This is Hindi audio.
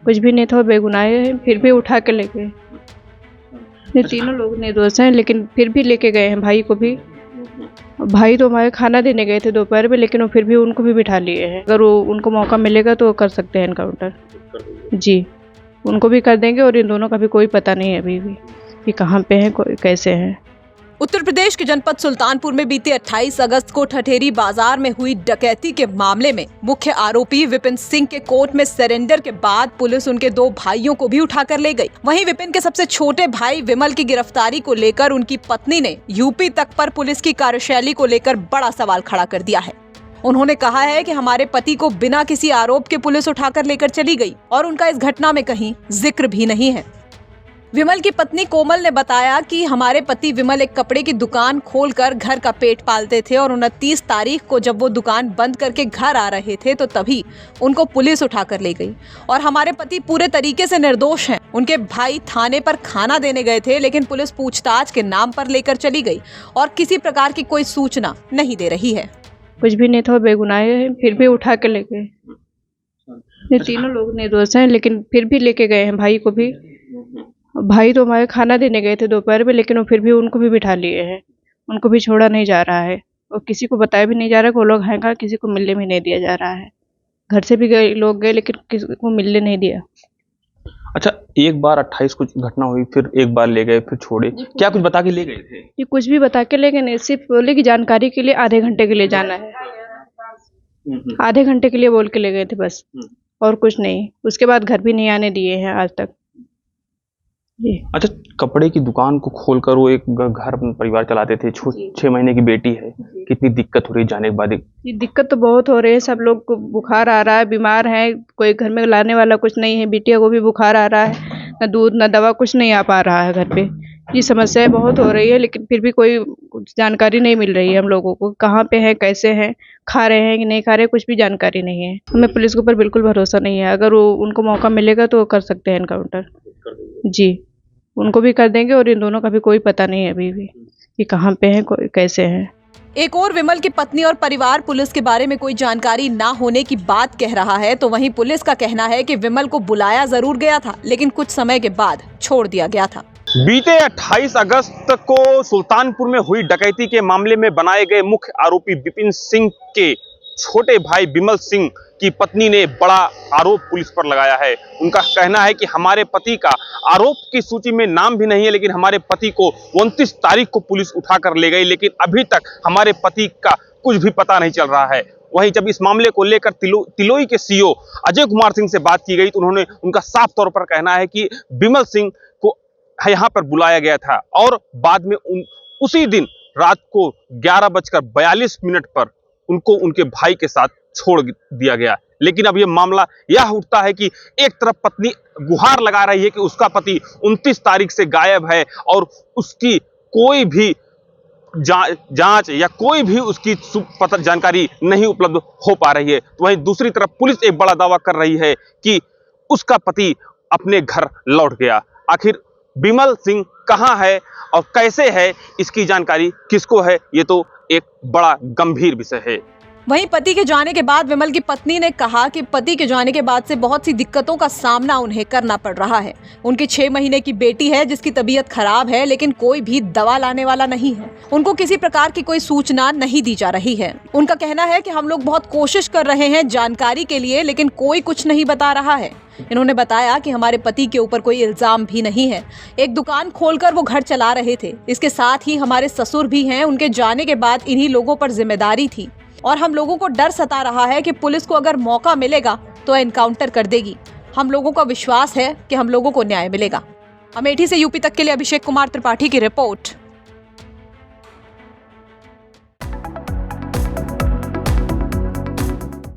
कुछ भी नहीं था, वो बेगुनाह है, फिर भी उठा के ले गए। ये तीनों लोग निर्दोष हैं, लेकिन फिर भी लेके गए हैं भाई को भी। भाई तो हमारे खाना देने गए थे दोपहर में, लेकिन वो फिर भी उनको भी बिठा लिए हैं। अगर वो उनको मौका मिलेगा तो वो कर सकते हैं एनकाउंटर। जी, उनको भी कर देंगे। और इन दोनों का भी कोई पता नहीं है अभी भी कि कहाँ पे हैं, कैसे हैं। उत्तर प्रदेश के जनपद सुल्तानपुर में बीते 28 अगस्त को ठठेरी बाजार में हुई डकैती के मामले में मुख्य आरोपी विपिन सिंह के कोर्ट में सरेंडर के बाद पुलिस उनके 2 भाइयों को भी उठाकर ले गई। वहीं विपिन के सबसे छोटे भाई विमल की गिरफ्तारी को लेकर उनकी पत्नी ने यूपी तक पर पुलिस की कार्यशैली को लेकर बड़ा सवाल खड़ा कर दिया है। उन्होंने कहा है कि हमारे पति को बिना किसी आरोप के पुलिस उठाकर लेकर चली गई और उनका इस घटना में कहीं जिक्र भी नहीं है। विमल की पत्नी कोमल ने बताया कि हमारे पति विमल एक कपड़े की दुकान खोलकर घर का पेट पालते थे और 29 तारीख को जब वो दुकान बंद करके घर आ रहे थे तो तभी उनको पुलिस उठाकर ले गई। और हमारे पति पूरे तरीके से निर्दोष हैं। उनके भाई थाने पर खाना देने गए थे, लेकिन पुलिस पूछताछ के नाम पर लेकर चली गई और किसी प्रकार की कोई सूचना नहीं दे रही है। कुछ भी नहीं था, वो बेगुनाह है, फिर भी उठा के ले गए। ये तीनों लोग निर्दोष हैं, लेकिन फिर भी लेके गए हैं भाई को भी। भाई तो हमारे खाना देने गए थे दोपहर में, लेकिन वो फिर भी उनको भी बिठा लिए हैं। उनको भी छोड़ा नहीं जा रहा है और किसी को बताया भी नहीं जा रहा कि वो लोग हैं कहाँ। किसी को मिलने भी नहीं दिया जा रहा है। घर से भी लोग गए, लेकिन किसी को मिलने नहीं दिया। अच्छा, एक बार 28 को घटना हुई, फिर एक बार ले गए, फिर छोड़े, क्या कुछ बता के ले गए थे? ये कुछ भी बता के ले गए नहीं, सिर्फ बोले कि जानकारी के लिए आधे घंटे के लिए जाना है। आधे घंटे के लिए बोल के ले गए थे बस, और कुछ नहीं। उसके बाद घर भी नहीं आने दिए हैं आज तक। अच्छा, कपड़े की दुकान को खोलकर वो एक घर परिवार चलाते थे। 6 महीने की बेटी है, कितनी दिक्कत हो रही है जाने के बाद? दिक्कत तो बहुत हो रही है। सब लोग को बुखार आ रहा है, बीमार है, कोई घर में लाने वाला कुछ नहीं है। बिटिया को भी बुखार आ रहा है, न दूध न दवा, कुछ नहीं आ पा रहा है घर पे। ये समस्याएं बहुत हो रही है, लेकिन फिर भी कोई जानकारी नहीं मिल रही है हम लोगों को। कहाँ पे है, कैसे हैं, खा रहे हैं कि नहीं खा रहे, कुछ भी जानकारी नहीं है। हमें पुलिस के ऊपर बिल्कुल भरोसा नहीं है। अगर वो उनको मौका मिलेगा तो वो कर सकते हैं एनकाउंटर। जी, उनको भी कर देंगे। और इन दोनों का भी कोई पता नहीं है अभी भी कि कहाँ पे हैं, कैसे हैं। एक और विमल की पत्नी और परिवार पुलिस के बारे में कोई जानकारी ना होने की बात कह रहा है, तो वहीं पुलिस का कहना है कि विमल को बुलाया जरूर गया था, लेकिन कुछ समय के बाद छोड़ दिया गया था। बीते 28 अगस्त को सुल्तानपुर में हुई डकैती के मामले में बनाए गए मुख्य आरोपी विपिन सिंह के छोटे भाई विमल सिंह की पत्नी ने बड़ा आरोप पुलिस पर लगाया है। उनका कहना है कि हमारे पति का आरोप की सूची में नाम भी नहीं है, लेकिन हमारे पति को 29 तारीख को पुलिस उठाकर ले गई, लेकिन अभी तक हमारे पति का कुछ भी पता नहीं चल रहा है। वहीं जब इस मामले को लेकर तिलोई के सीओ अजय कुमार सिंह से बात की गई तो उनका साफ तौर पर कहना है कि विमल सिंह को यहाँ पर बुलाया गया था और बाद में उसी दिन रात को 11:42 पर उनको उनके भाई के साथ छोड़ दिया गया। लेकिन अब ये मामला यह उठता है कि एक तरफ पत्नी गुहार लगा रही है कि उसका पति 29 तारीख से गायब है और उसकी कोई भी जांच या कोई भी उसकी जानकारी नहीं उपलब्ध हो पा रही है, तो वहीं दूसरी तरफ पुलिस एक बड़ा दावा कर रही है कि उसका पति अपने घर लौट गया। आखिर विमल सिंह कहां है और कैसे है, इसकी जानकारी किसको है, ये तो एक बड़ा गंभीर विषय है। वहीं पति के जाने के बाद विमल की पत्नी ने कहा कि पति के जाने के बाद से बहुत सी दिक्कतों का सामना उन्हें करना पड़ रहा है। उनकी 6 महीने की बेटी है जिसकी तबीयत खराब है, लेकिन कोई भी दवा लाने वाला नहीं है। उनको किसी प्रकार की कोई सूचना नहीं दी जा रही है। उनका कहना है कि हम लोग बहुत कोशिश कर रहे हैं जानकारी के लिए, लेकिन कोई कुछ नहीं बता रहा है। इन्होंने बताया कि हमारे पति के ऊपर कोई इल्जाम भी नहीं है। एक दुकान खोलकर वो घर चला रहे थे। इसके साथ ही हमारे ससुर भी हैं। उनके जाने के बाद इन्हीं लोगों पर जिम्मेदारी थी और हम लोगों को डर सता रहा है कि पुलिस को अगर मौका मिलेगा तो एनकाउंटर कर देगी। हम लोगों का विश्वास है कि हम लोगों को न्याय मिलेगा। अमेठी से यूपी तक के लिए अभिषेक कुमार त्रिपाठी की रिपोर्ट।